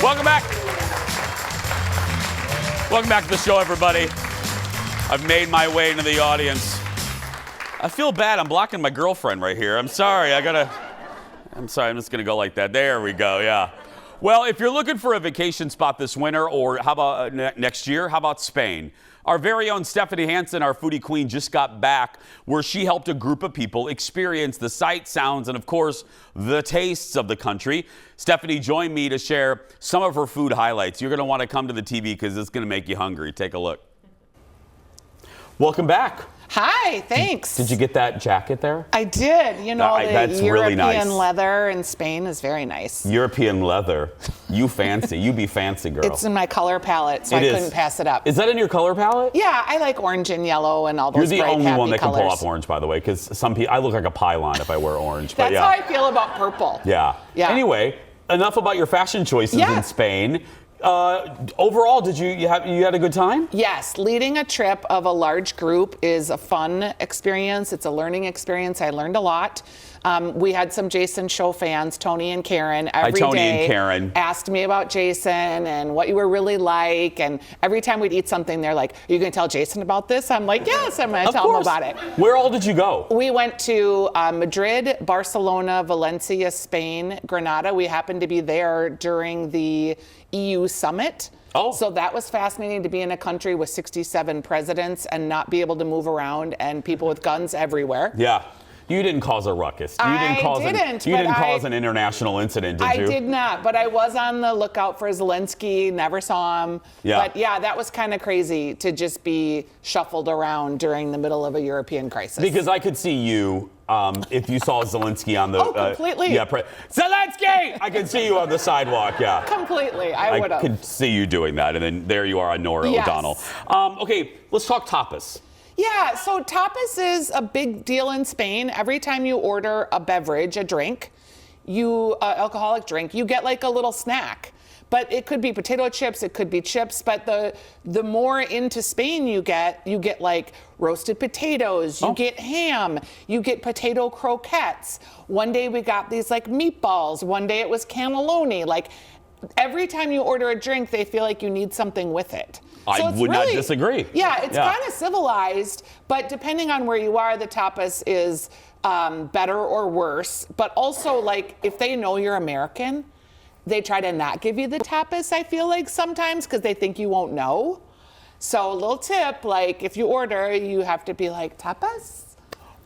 Welcome back. Welcome back to the show, everybody. I've made my way into the audience. I feel bad. I'm blocking my girlfriend right here. I'm sorry. I'm just going to go like that. There we go. Yeah. Well, if you're looking for a vacation spot this winter, or how about next year, how about Spain? Our very own Stephanie Hansen, our foodie queen, just got back, where she helped a group of people experience the sights, sounds, and of course, the tastes of the country. Stephanie joined me to share some of her food highlights. You're going to want to come to the TV because it's going to make you hungry. Take a look. Welcome back. Hi, thanks. Did you get that jacket there? I did. You know, that's the really nice. European leather in Spain is very nice. European leather. You fancy. You be fancy, girl. It's in my color palette, so I couldn't pass it up. Is that in your color palette? Yeah, I like orange and yellow and all those You're the bright, only happy one that colors. can pull off orange, by the way, because some people, I look like a pylon if I wear orange. That's how I feel about purple. Yeah. Anyway, enough about your fashion choices in Spain. Overall, you had a good time? Yes, leading a trip of a large group is a fun experience. It's a learning experience. I learned a lot. We had some Jason Show fans, Tony and Karen, every Tony day and Karen. asked me about Jason and what you were really like. And every time we'd eat something, they're like, "Are you going to tell Jason about this?" I'm like, "Yes, I'm going to tell him about it." Where all did you go? We went to Madrid, Barcelona, Valencia, Spain, Granada. We happened to be there during the EU summit. Oh. So that was fascinating to be in a country with 67 presidents and not be able to move around and people with guns everywhere. Yeah. You didn't cause a ruckus. You didn't cause an international incident, did you? I did not, but I was on the lookout for Zelensky, never saw him. Yeah. But yeah, that was kind of crazy to just be shuffled around during the middle of a European crisis. Because I could see you, if you saw Zelensky on the... completely. Zelensky! I could see you on the sidewalk, yeah. Completely, I would have. I could see you doing that, and then there you are on Norah O'Donnell. Okay, let's talk tapas. Yeah, so tapas is a big deal in Spain. Every time you order a beverage, a drink, alcoholic drink, you get like a little snack. But it could be potato chips, it could be chips, but the more into Spain you get like roasted potatoes, you get ham, you get potato croquettes. One day we got these like meatballs, one day it was cannelloni. Like every time you order a drink, they feel like you need something with it. I would not disagree. Yeah, it's kind of civilized, but depending on where you are, the tapas is better or worse. But also, like, if they know you're American, they try to not give you the tapas, I feel like, sometimes, because they think you won't know. So a little tip, like, if you order, you have to be like, tapas?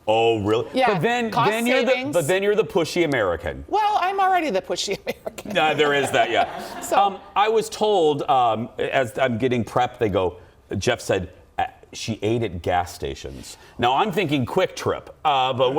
Oh, really? Yeah, but then you're the pushy American. Well, I'm already the pushy American. There is that, yeah. So, I was told, as I'm getting prepped, Jeff said, she ate at gas stations. Now, I'm thinking Quick Trip, but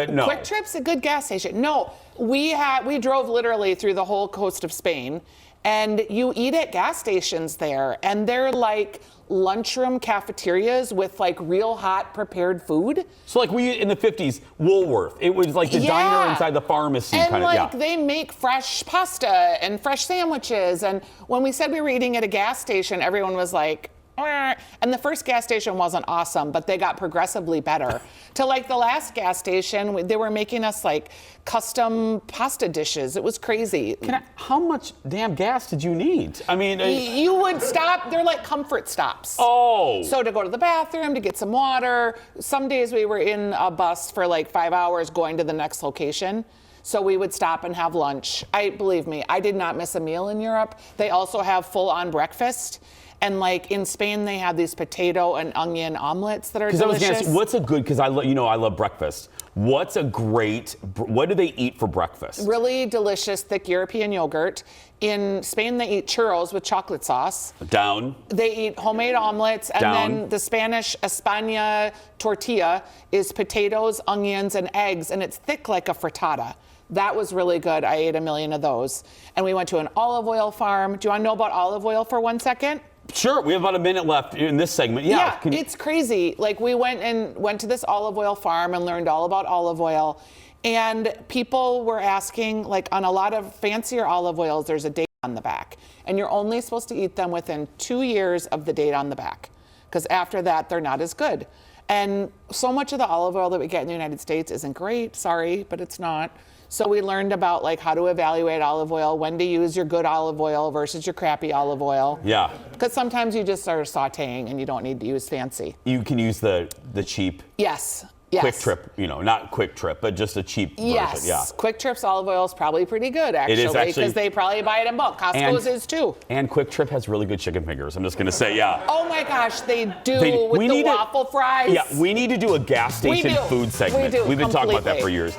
no. Quick Trip's a good gas station. No, we drove literally through the whole coast of Spain, and you eat at gas stations there, and they're like lunchroom cafeterias with like real hot prepared food. So like we in the 50s, Woolworth. It was like the diner inside the pharmacy and kind of. And like they make fresh pasta and fresh sandwiches. And when we said we were eating at a gas station, everyone was like, and the first gas station wasn't awesome, but they got progressively better. To like the last gas station, they were making us like custom pasta dishes. It was crazy. How much damn gas did you need? I mean, you would stop. They're like comfort stops. Oh. So to go to the bathroom, to get some water. Some days we were in a bus for like 5 hours going to the next location. So we would stop and have lunch. Believe me, I did not miss a meal in Europe. They also have full-on breakfast. And like in Spain, they have these potato and onion omelets that are delicious. Because I was going to ask, what's a good, because I love breakfast. What do they eat for breakfast? Really delicious, thick European yogurt. In Spain, they eat churros with chocolate sauce. Down. They eat homemade omelets. And then the Spanish España tortilla is potatoes, onions, and eggs. And it's thick like a frittata. That was really good. I ate a million of those. And we went to an olive oil farm. Do you want to know about olive oil for 1 second? Sure, we have about a minute left in this segment. Yeah, it's crazy. Like we went to this olive oil farm and learned all about olive oil. And people were asking, like on a lot of fancier olive oils, there's a date on the back. And you're only supposed to eat them within 2 years of the date on the back. Because after that, they're not as good. And so much of the olive oil that we get in the United States isn't great. Sorry, but it's not. So we learned about like how to evaluate olive oil, when to use your good olive oil versus your crappy olive oil. Yeah. Because sometimes you just are sauteing and you don't need to use fancy. You can use the cheap Yes. Quick Trip, not Quick Trip, but just a cheap version. Yes. Yeah. Quick Trip's olive oil is probably pretty good, It is actually, actually, because they probably buy it in bulk. Costco's is too. And Quick Trip has really good chicken fingers. I'm just going to say, yeah. Oh my gosh, they do with the waffle fries. Yeah, we need to do a gas station food segment. We do. We've been talking about that for years.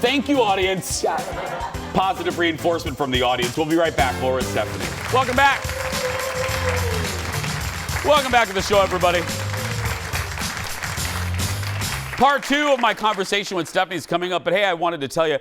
Thank you, audience. Yeah. Positive reinforcement from the audience. We'll be right back. Laura and Stephanie. Welcome back. Welcome back to the show, everybody. Part 2 of my conversation with Stephanie is coming up, but hey, I wanted to tell you,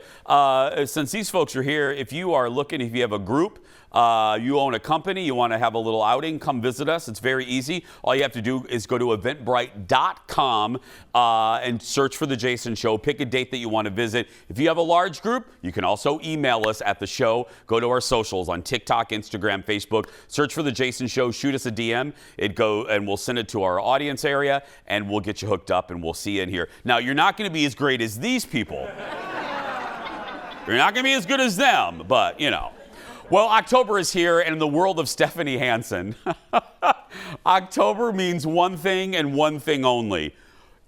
since these folks are here, if you are looking, if you have a group, you own a company, you want to have a little outing, come visit us. It's very easy. All you have to do is go to eventbrite.com and search for The Jason Show. Pick a date that you want to visit. If you have a large group, you can also email us at the show. Go to our socials on TikTok, Instagram, Facebook. Search for The Jason Show. Shoot us a DM. And we'll send it to our audience area, and we'll get you hooked up, and we'll see you in here. Now, you're not going to be as great as these people. You're not going to be as good as them, but, Well, October is here, and in the world of Stephanie Hansen, October means one thing and one thing only.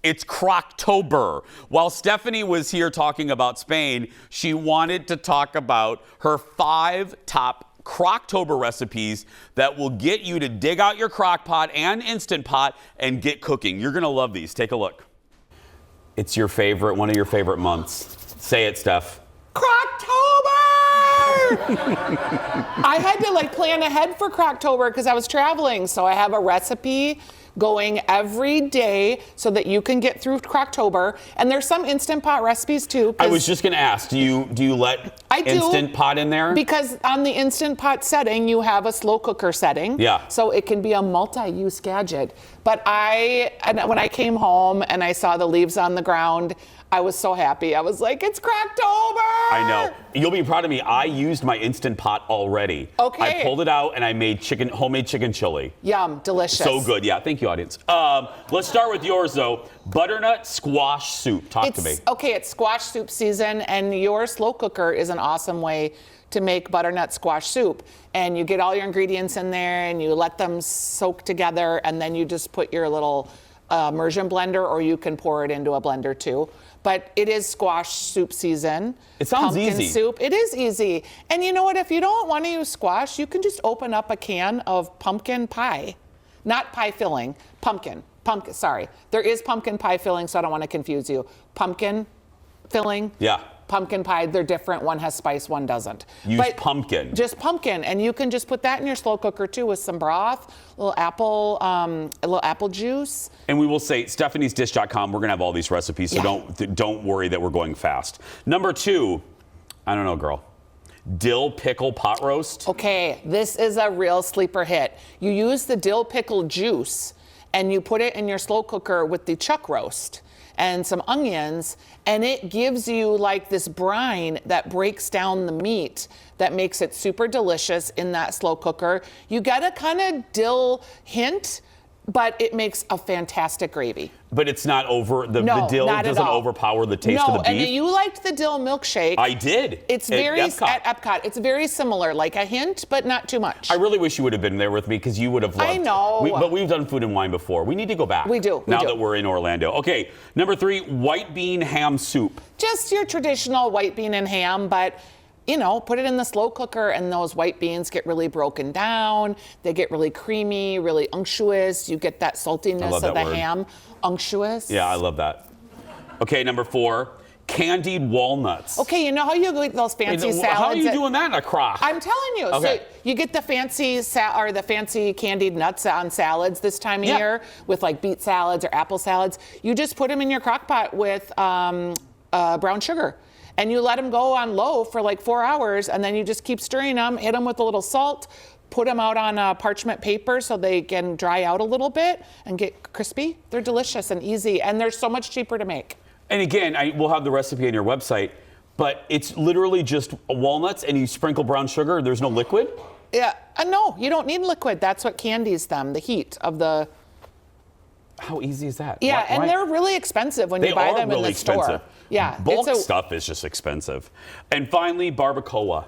It's Crocktober. While Stephanie was here talking about Spain, she wanted to talk about her 5 top Crocktober recipes that will get you to dig out your crock pot and Instant Pot and get cooking. You're going to love these. Take a look. It's your favorite, one of your favorite months. Say it, Steph. Crocktober! I had to plan ahead for Crocktober because I was traveling. So I have a recipe going every day so that you can get through Crocktober. And there's some Instant Pot recipes too. I was just going to ask, do you let Instant Pot in there? Because on the Instant Pot setting, you have a slow cooker setting. Yeah. So it can be a multi-use gadget. But when I came home and I saw the leaves on the ground, I was so happy. I was like, it's Crocktober! I know. You'll be proud of me. I used my Instant Pot already. Okay. I pulled it out and I made homemade chicken chili. Yum, delicious. So good. Yeah, thank you, audience. Let's start with yours, though. Butternut squash soup. Talk to me. Okay, it's squash soup season, and your slow cooker is an awesome way to make butternut squash soup. And you get all your ingredients in there, and you let them soak together, and then you just put your little immersion blender, or you can pour it into a blender too. But it is squash soup season. It sounds Pumpkin easy. soup. It is easy. And you know what? If you don't want to use squash, you can just open up a can of pumpkin pie. Not pie filling, pumpkin. Sorry. There is pumpkin pie filling, so I don't want to confuse you. Pumpkin filling. Yeah. Pumpkin pie, they're different. One has spice, one doesn't. Use pumpkin. Just pumpkin, and you can just put that in your slow cooker too with some broth, a little apple juice. And we will say stephaniesdish.com. We're gonna have all these recipes, so don't worry that we're going fast. Number 2, I don't know, girl. Dill pickle pot roast. Okay, this is a real sleeper hit. You use the dill pickle juice, and you put it in your slow cooker with the chuck roast and some onions, and it gives you this brine that breaks down the meat that makes it super delicious in that slow cooker. You get a kind of dill hint, but it makes a fantastic gravy. But it's not the dill doesn't overpower the taste of the beef? No, and you liked the dill milkshake. I did. It's very, at Epcot, it's very similar, like a hint, but not too much. I really wish you would have been there with me because you would have loved. I know. But we've done Food and Wine before. We need to go back. We do. Now that we're in Orlando. Okay, number 3, white bean ham soup. Just your traditional white bean and ham, but put it in the slow cooker and those white beans get really broken down. They get really creamy, really unctuous. You get that saltiness of the ham. Unctuous. Yeah, I love that. Okay, number 4, candied walnuts. Okay, you know how you get those fancy salads? How are you doing that in a crock? I'm telling you. Okay. So you get the fancy candied nuts on salads this time of year with beet salads or apple salads. You just put them in your crock pot with brown sugar. And you let them go on low for 4 hours, and then you just keep stirring them, hit them with a little salt, put them out on parchment paper so they can dry out a little bit and get crispy. They're delicious and easy, and they're so much cheaper to make. And again, we'll have the recipe on your website, but it's literally just walnuts and you sprinkle brown sugar. There's no liquid? Yeah, no, you don't need liquid. That's what candies them, the heat of the How easy is that? Yeah, Why- and why- they're really expensive when They you buy are them in really the store. expensive. Yeah, Bulk it's stuff is just expensive. And finally, barbacoa.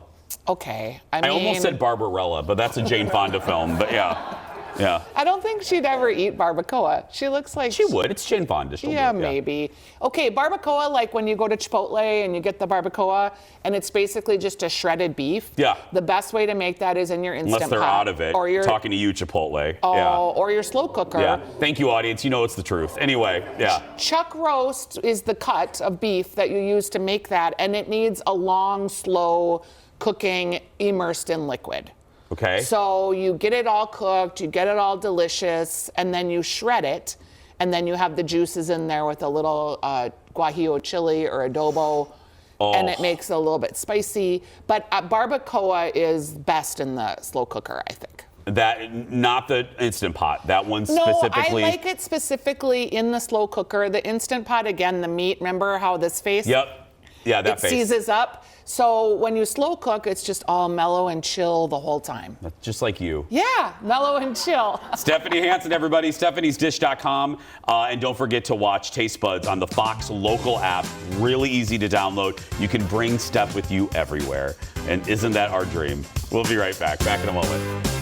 okay. I almost said Barbarella, but that's a Jane Fonda film. But yeah. I don't think she'd ever eat barbacoa. She looks like She would. It's Jane Fonda. She'll do Yeah, it, maybe. Okay, barbacoa, like when you go to Chipotle and you get the barbacoa, and it's basically just a shredded beef. Yeah. The best way to make that is in your Instant Unless they're Pot. out of it. Or your, Talking to you, Chipotle. or your slow cooker. Yeah. Thank you, audience. You know it's the truth. Anyway, yeah. Chuck roast is the cut of beef that you use to make that, and it needs a long, slow cooking immersed in liquid. Okay. So you get it all cooked, you get it all delicious, and then you shred it, and then you have the juices in there with a little guajillo chili or adobo, and it makes it a little bit spicy. But barbacoa is best in the slow cooker, I think. That, not the Instant Pot. That one No, specifically. I like it specifically in the slow cooker. The Instant Pot, again, the meat, remember how this face? Yep. Yeah, that It face. seizes up. So when you slow cook, it's just all mellow and chill the whole time. Just like you. Yeah, mellow and chill. Stephanie Hansen, everybody. Stephanie'sDish.com. And don't forget to watch Taste Buds on the Fox local app. Really easy to download. You can bring Steph with you everywhere. And isn't that our dream? We'll be right back. Back in a moment.